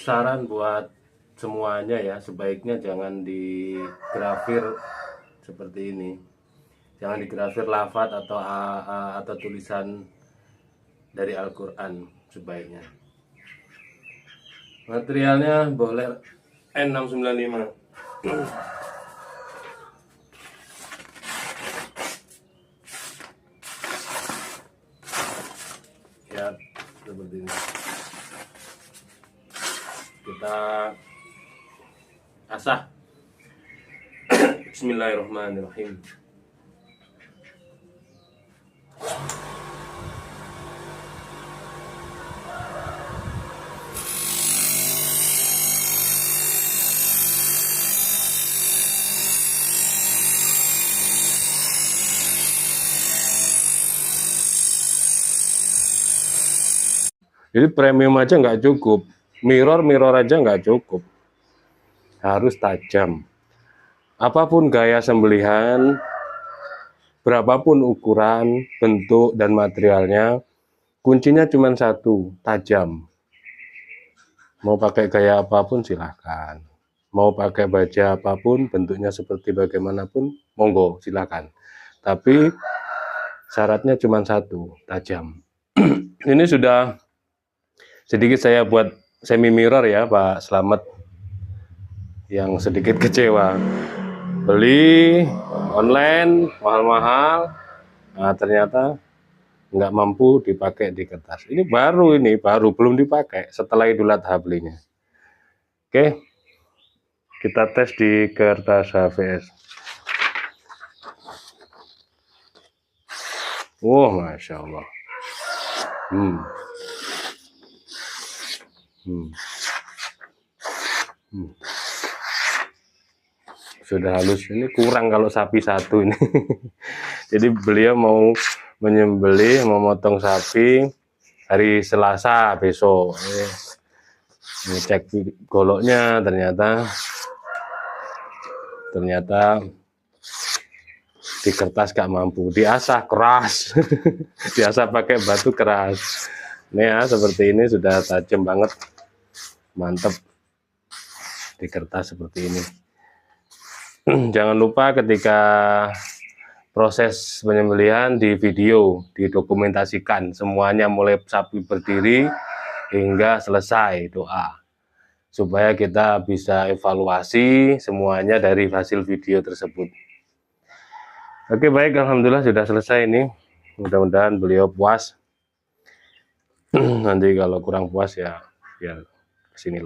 saran buat semuanya ya, sebaiknya jangan digrafir seperti ini. Jangan digrafir lafadz atau tulisan dari Al-Quran sebaiknya. Materialnya boleh N695. Ya, seperti ini. Kita asah. Bismillahirrahmanirrahim. Jadi premium aja nggak cukup, mirror aja nggak cukup, harus tajam. Apapun gaya sembelihan, berapapun ukuran, bentuk, dan materialnya, kuncinya cuma satu, tajam. Mau pakai gaya apapun silahkan, mau pakai baja apapun, bentuknya seperti bagaimanapun, monggo silahkan. Tapi syaratnya cuma satu, tajam. Ini sudah sedikit saya buat semi mirror ya Pak Slamet, yang sedikit kecewa beli online mahal-mahal, nah ternyata nggak mampu dipakai di kertas. Ini baru belum dipakai setelah Idul Adha belinya. Oke, kita tes di kertas HVS. Wow, Masya Allah. Sudah halus. Ini kurang kalau sapi satu ini. Jadi beliau mau menyembelih, memotong sapi hari Selasa besok. Ini cek goloknya, ternyata di kertas gak mampu, diasah keras. Diasah pakai batu keras. Ini ya seperti ini, sudah tajam banget, mantep di kertas seperti ini. Jangan lupa ketika proses penyembelihan di video, didokumentasikan semuanya mulai sapi berdiri hingga selesai doa, supaya kita bisa evaluasi semuanya dari hasil video tersebut. Oke, baik, alhamdulillah sudah selesai ini. Mudah-mudahan beliau puas. Nanti kalau kurang puas ya kesini lagi.